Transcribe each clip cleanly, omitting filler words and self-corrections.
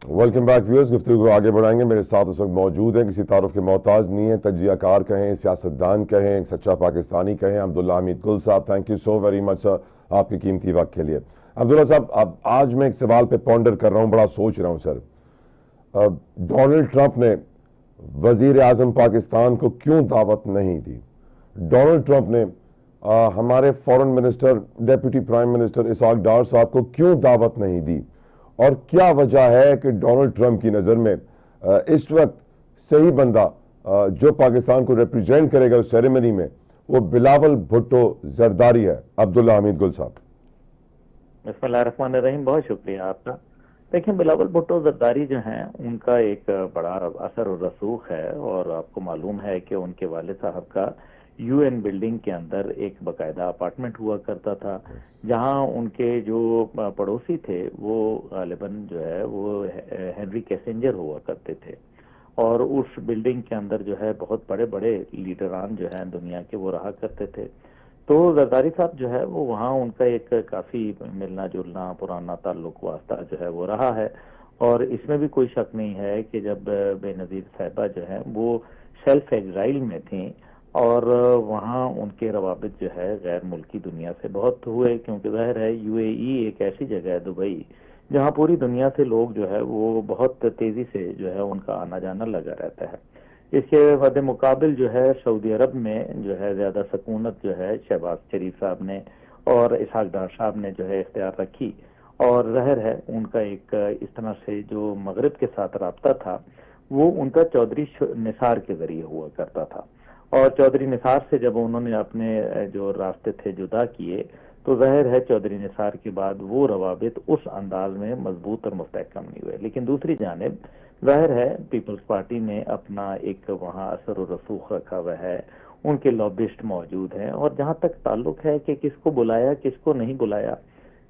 Welcome back viewers, گفتگو کو آگے بڑھائیں گے. میرے ساتھ اس وقت موجود ہیں، کسی تعارف کے محتاج نہیں ہیں، تجزیہ کار کہیں، سیاستدان کہیں، ایک سچا پاکستانی کہیں، عبداللہ Hamid Gul Sahib. Thank you so very much sir آپ کی قیمتی وقت کے لیے. عبداللہ صاحب، اب آج میں ایک سوال پہ پونڈر کر رہا ہوں، بڑا سوچ رہا ہوں سر. ڈونلڈ ٹرمپ نے وزیر اعظم پاکستان کو کیوں دعوت نہیں دی؟ ڈونلڈ ٹرمپ نے ہمارے فورن minister deputy prime minister Ishaq Dar صاحب کو کیوں دعوت نہیں دی؟ اور کیا وجہ ہے کہ ڈونلڈ ٹرمپ کی نظر میں اس وقت صحیح بندہ جو پاکستان کو ریپریزینٹ کرے گا اس سیریمنی میں وہ بلاول بھٹو زرداری ہے؟ عبداللہ حمید گل صاحب. بسم اللہ الرحمن الرحیم. بہت شکریہ آپ کا. دیکھیں، بلاول بھٹو زرداری جو ہیں ان کا ایک بڑا اثر و رسوخ ہے، اور آپ کو معلوم ہے کہ ان کے والد صاحب کا یو این بلڈنگ کے اندر ایک باقاعدہ اپارٹمنٹ ہوا کرتا تھا، جہاں ان کے جو پڑوسی تھے وہ غالباً جو ہے وہ ہنری کیسنجر ہوا کرتے تھے، اور اس بلڈنگ کے اندر جو ہے بہت بڑے بڑے لیڈران جو ہیں دنیا کے وہ رہا کرتے تھے. تو زرداری صاحب جو ہے وہ وہاں ان کا ایک کافی ملنا جلنا پرانا تعلق واسطہ جو ہے وہ رہا ہے، اور اس میں بھی کوئی شک نہیں ہے کہ جب بے نظیر صاحبہ جو ہے وہ سیلف ایگزائل میں تھیں، اور وہاں ان کے روابط جو ہے غیر ملکی دنیا سے بہت ہوئے، کیونکہ ظاہر ہے یو اے ای ایک ایسی جگہ ہے دبئی جہاں پوری دنیا سے لوگ جو ہے وہ بہت تیزی سے جو ہے ان کا آنا جانا لگا رہتا ہے. اس کے مد مقابل جو ہے سعودی عرب میں جو ہے زیادہ سکونت جو ہے شہباز شریف صاحب نے اور اسحاق ڈار صاحب نے جو ہے اختیار رکھی، اور ظاہر ہے ان کا ایک اس طرح سے جو مغرب کے ساتھ رابطہ تھا وہ ان کا چودھری نثار کے ذریعے ہوا کرتا تھا، اور چودھری نثار سے جب انہوں نے اپنے جو راستے تھے جدا کیے تو ظاہر ہے چودھری نثار کے بعد وہ روابط اس انداز میں مضبوط اور مستحکم نہیں ہوئے. لیکن دوسری جانب ظاہر ہے پیپلز پارٹی نے اپنا ایک وہاں اثر و رسوخ رکھا ہوا ہے، ان کے لابسٹ موجود ہیں، اور جہاں تک تعلق ہے کہ کس کو بلایا کس کو نہیں بلایا،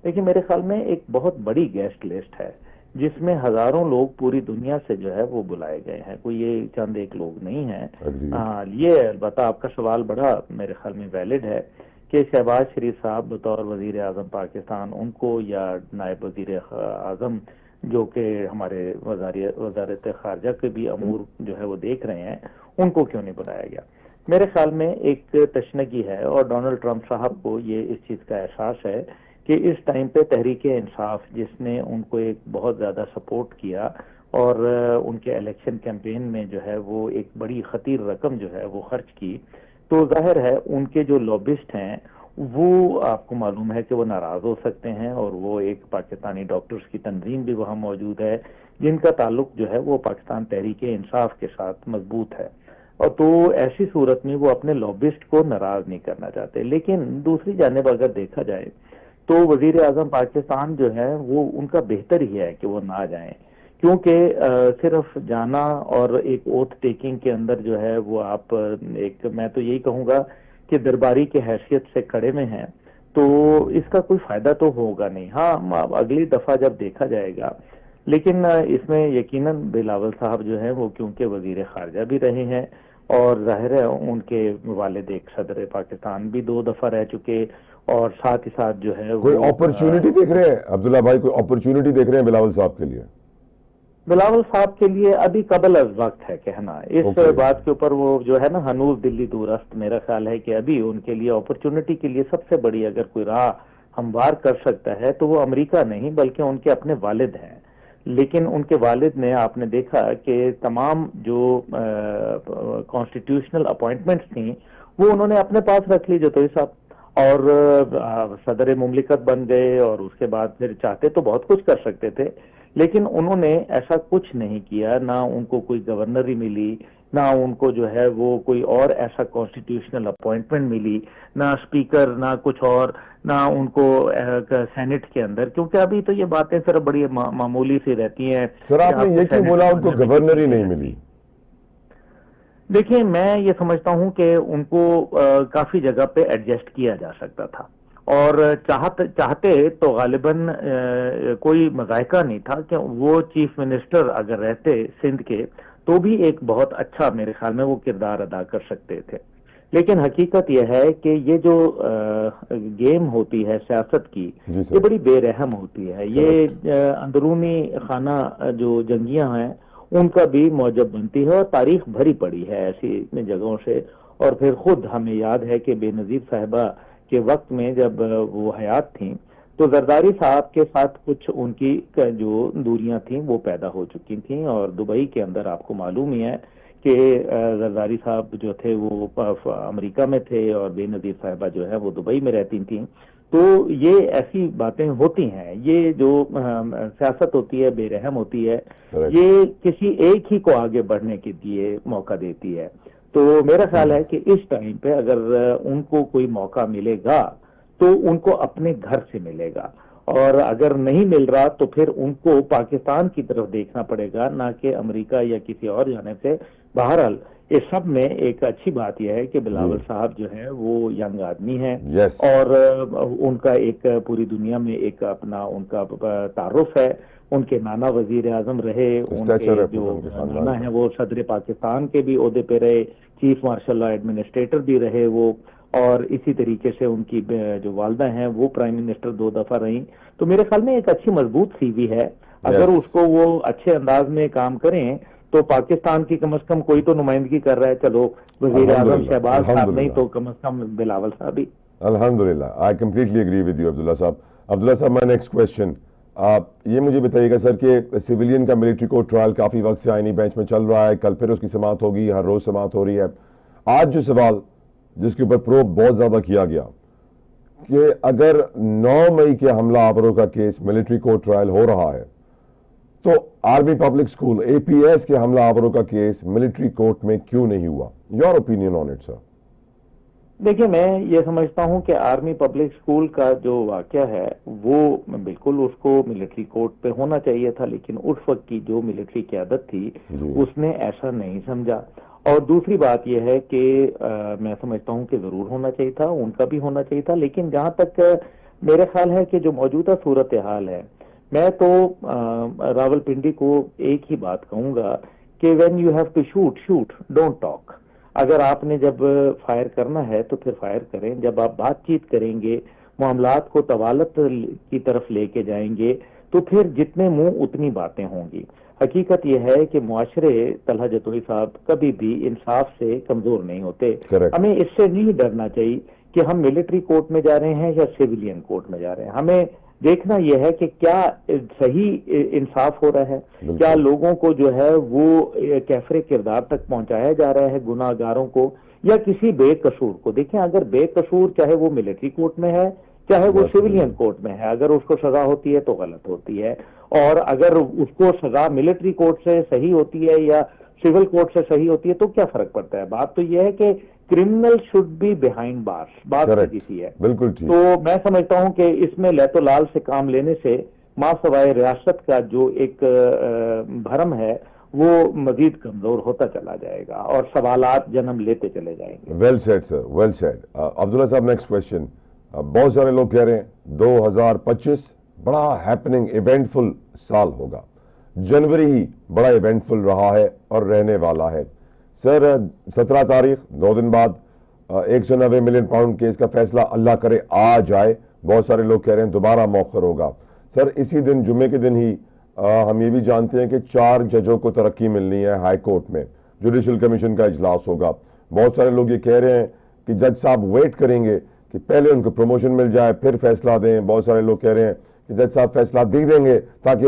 لیکن میرے خیال میں ایک بہت بڑی گیسٹ لسٹ ہے جس میں ہزاروں لوگ پوری دنیا سے جو ہے وہ بلائے گئے ہیں، کوئی یہ چند ایک لوگ نہیں ہیں. یہ البتہ آپ کا سوال بڑا میرے خیال میں ویلڈ ہے کہ شہباز شریف صاحب بطور وزیر اعظم پاکستان ان کو یا نائب وزیر اعظم جو کہ ہمارے وزارت خارجہ کے بھی امور جو ہے وہ دیکھ رہے ہیں ان کو کیوں نہیں بلایا گیا؟ میرے خیال میں ایک تشنگی ہے، اور ڈونلڈ ٹرمپ صاحب کو یہ اس چیز کا احساس ہے کہ اس ٹائم پہ تحریک انصاف جس نے ان کو ایک بہت زیادہ سپورٹ کیا اور ان کے الیکشن کیمپین میں جو ہے وہ ایک بڑی خطیر رقم جو ہے وہ خرچ کی، تو ظاہر ہے ان کے جو لابسٹ ہیں وہ آپ کو معلوم ہے کہ وہ ناراض ہو سکتے ہیں، اور وہ ایک پاکستانی ڈاکٹرز کی تنظیم بھی وہاں موجود ہے جن کا تعلق جو ہے وہ پاکستان تحریک انصاف کے ساتھ مضبوط ہے، اور تو ایسی صورت میں وہ اپنے لابسٹ کو ناراض نہیں کرنا چاہتے. لیکن دوسری جانب اگر دیکھا جائے تو وزیر اعظم پاکستان جو ہے وہ ان کا بہتر ہی ہے کہ وہ نہ جائیں، کیونکہ صرف جانا اور ایک اوتھ ٹیکنگ کے اندر جو ہے وہ آپ ایک میں تو یہی کہوں گا کہ درباری کی حیثیت سے کھڑے میں ہیں تو اس کا کوئی فائدہ تو ہوگا نہیں. ہاں اگلی دفعہ جب دیکھا جائے گا، لیکن اس میں یقیناً بلاول صاحب جو ہیں وہ کیونکہ وزیر خارجہ بھی رہے ہیں، اور ظاہر ہے ان کے والد ایک صدر پاکستان بھی 2 دفعہ رہ چکے، اور ساتھ ہی ساتھ جو ہے کوئی اپرچونٹی دیکھ رہے ہیں عبداللہ بھائی، کوئی اپرچونٹی دیکھ رہے ہیں بلاول صاحب کے لیے؟ بلاول صاحب کے لیے ابھی قبل از وقت ہے کہنا اس بات کے اوپر، وہ جو ہے نا ہنوز دلی دورست. میرا خیال ہے کہ ابھی ان کے لیے اپرچونٹی کے لیے سب سے بڑی اگر کوئی راہ ہموار کر سکتا ہے تو وہ امریکہ نہیں بلکہ ان کے اپنے والد ہیں. لیکن ان کے والد نے آپ نے دیکھا کہ تمام جو کانسٹیٹیوشنل اپوائنٹمنٹس تھیں وہ انہوں نے اپنے پاس رکھ لی جوتوئی صاحب، اور صدر مملکت بن گئے، اور اس کے بعد پھر چاہتے تو بہت کچھ کر سکتے تھے لیکن انہوں نے ایسا کچھ نہیں کیا. نہ ان کو کوئی گورنری ملی، نہ ان کو جو ہے وہ کوئی اور ایسا کانسٹیٹیوشنل اپوائنٹمنٹ ملی، نہ اسپیکر، نہ کچھ اور، نہ ان کو سینٹ کے اندر، کیونکہ ابھی تو یہ باتیں صرف بڑی معمولی سی رہتی ہیں. سر آپ نے یہ کیوں بولا ان کو گورنری نہیں ملی؟ دیکھیں، میں یہ سمجھتا ہوں کہ ان کو کافی جگہ پہ ایڈجسٹ کیا جا سکتا تھا، اور چاہتے تو غالباً کوئی مذائقہ نہیں تھا کہ وہ چیف منسٹر اگر رہتے سندھ کے تو بھی ایک بہت اچھا میرے خیال میں وہ کردار ادا کر سکتے تھے. لیکن حقیقت یہ ہے کہ یہ جو گیم ہوتی ہے سیاست کی، یہ بڑی بے رحم ہوتی ہے. یہ اندرونی خانہ جو جنگیاں ہیں ان کا بھی موجب بنتی ہے، اور تاریخ بھری پڑی ہے ایسی جگہوں سے. اور پھر خود ہمیں یاد ہے کہ بے نظیر صاحبہ کے وقت میں جب وہ حیات تھیں تو زرداری صاحب کے ساتھ کچھ ان کی جو دوریاں تھیں وہ پیدا ہو چکی تھیں. اور دبئی کے اندر آپ کو معلوم ہی ہے کہ زرداری صاحب جو تھے وہ امریکہ میں تھے اور بے نظیر صاحبہ جو ہے وہ دبئی میں رہتی تھیں. تو یہ ایسی باتیں ہوتی ہیں. یہ جو سیاست ہوتی ہے بے رحم ہوتی ہے، یہ کسی ایک ہی کو آگے بڑھنے کے لیے موقع دیتی ہے. تو میرا خیال ہے کہ اس ٹائم پہ اگر ان کو کوئی موقع ملے گا تو ان کو اپنے گھر سے ملے گا، اور اگر نہیں مل رہا تو پھر ان کو پاکستان کی طرف دیکھنا پڑے گا، نہ کہ امریکہ یا کسی اور جانب سے. بہرحال اس سب میں ایک اچھی بات یہ ہے کہ بلاول صاحب جو ہے وہ ینگ آدمی ہیں، اور ان کا ایک پوری دنیا میں ایک اپنا ان کا تعارف ہے. ان کے نانا وزیر اعظم رہے، ان کے جو نانا ہیں وہ صدر پاکستان کے بھی عہدے پہ رہے، چیف مارشل لا ایڈمنسٹریٹر بھی رہے وہ، اور اسی طریقے سے ان کی جو والدہ ہیں وہ پرائم منسٹر 2 دفعہ رہیں. تو میرے خیال میں ایک اچھی مضبوط سی وی ہے. اگر اس کو وہ اچھے انداز میں کام کریں تو پاکستان کی کم از کم کوئی تو نمائندگی کر رہا ہے. چلو وزیر اعظم شہباز صاحب نہیں تو کم از کم بلاول صاحب ہی. الحمدللہ، I completely agree with you Abdullah Sahib. Abdullah صاحب، مائی نیکسٹ کوشچن، آپ یہ مجھے بتائیے گا سر کہ سویلین کا ملٹری کورٹ ٹرائل کافی وقت سے آئینی بینچ میں چل رہا ہے، کل پھر اس کی سماعت ہوگی، ہر روز سماعت ہو رہی ہے. آج جو سوال جس کے اوپر پروب بہت زیادہ کیا گیا کہ اگر 9 مئی کے حملہ آوروں کا کیس ملٹری کورٹ ٹرائل ہو رہا ہے تو آرمی پبلک اسکول APS کے حملہ آوروں کا کیس ملٹری کورٹ میں کیوں نہیں ہوا؟ یور اوپینین آن اٹ سر. دیکھیے، میں یہ سمجھتا ہوں کہ آرمی پبلک اسکول کا جو واقعہ ہے وہ بالکل اس کو ملٹری کورٹ پہ ہونا چاہیے تھا، لیکن اس وقت کی جو ملٹری قیادت تھی اس نے ایسا نہیں سمجھا. اور دوسری بات یہ ہے کہ میں سمجھتا ہوں کہ ضرور ہونا چاہیے تھا، ان کا بھی ہونا چاہیے تھا. لیکن جہاں تک میرے خیال ہے کہ جو موجودہ صورتحال ہے، میں تو راول پنڈی کو ایک ہی بات کہوں گا کہ when you have to shoot shoot, don't talk. اگر آپ نے جب فائر کرنا ہے تو پھر فائر کریں. جب آپ بات چیت کریں گے، معاملات کو طوالت کی طرف لے کے جائیں گے تو پھر جتنے منہ اتنی باتیں ہوں گی. حقیقت یہ ہے کہ معاشرے، طلحہ جتوئی صاحب، کبھی بھی انصاف سے کمزور نہیں ہوتے. ہمیں اس سے نہیں ڈرنا چاہیے کہ ہم ملٹری کورٹ میں جا رہے ہیں یا سیویلین کورٹ میں جا رہے ہیں. ہمیں دیکھنا یہ ہے کہ کیا صحیح انصاف ہو رہا ہے، کیا لوگوں کو جو ہے وہ کیفر کردار تک پہنچایا جا رہا ہے، گناہ گاروں کو یا کسی بے قصور کو. دیکھیں، اگر بے قصور چاہے وہ ملٹری کورٹ میں ہے چاہے وہ سیویلین کورٹ میں ہے، اگر اس کو سزا ہوتی ہے تو غلط ہوتی ہے، اور اگر اس کو سزا ملٹری کورٹ سے صحیح ہوتی ہے یا سول کورٹ سے صحیح ہوتی ہے تو کیا فرق پڑتا ہے. بات تو یہ ہے کہ کرمنل شوڈ بی بہائنڈ بارس، بات کسی ہے. بالکل ٹھیک. تو میں سمجھتا ہوں کہ اس میں لیت و لال سے کام لینے سے ماں سوائے ریاست کا جو ایک بھرم ہے وہ مزید کمزور ہوتا چلا جائے گا اور سوالات جنم لیتے چلے جائیں گے. ویل سیڈ سر، ویل سیڈ. عبداللہ صاحب، نیکسٹ کوشچن. بہت سارے لوگ کہہ رہے ہیں 2025 بڑا ہیپننگ ایونٹفل سال ہوگا. جنوری ہی بڑا ایونٹفل رہا ہے اور رہنے والا ہے. سر 17 تاریخ 2 دن بعد 190 ملین پاؤنڈ کیس کا فیصلہ اللہ کرے آ جائے. بہت سارے لوگ کہہ رہے ہیں دوبارہ مؤخر ہوگا. سر اسی دن جمعے کے دن ہی ہم یہ بھی جانتے ہیں کہ 4 ججوں کو ترقی ملنی ہے ہائی کورٹ میں. جوڈیشل کمیشن کا اجلاس ہوگا. بہت سارے لوگ یہ کہہ رہے ہیں کہ جج صاحب ویٹ کریں گے کہ پہلے ان کو پروموشن مل جائے پھر فیصلہ دیں. بہت سارے لوگ کہہ رہے ہیں کہ جج صاحب فیصلہ دے دیں گے تاکہ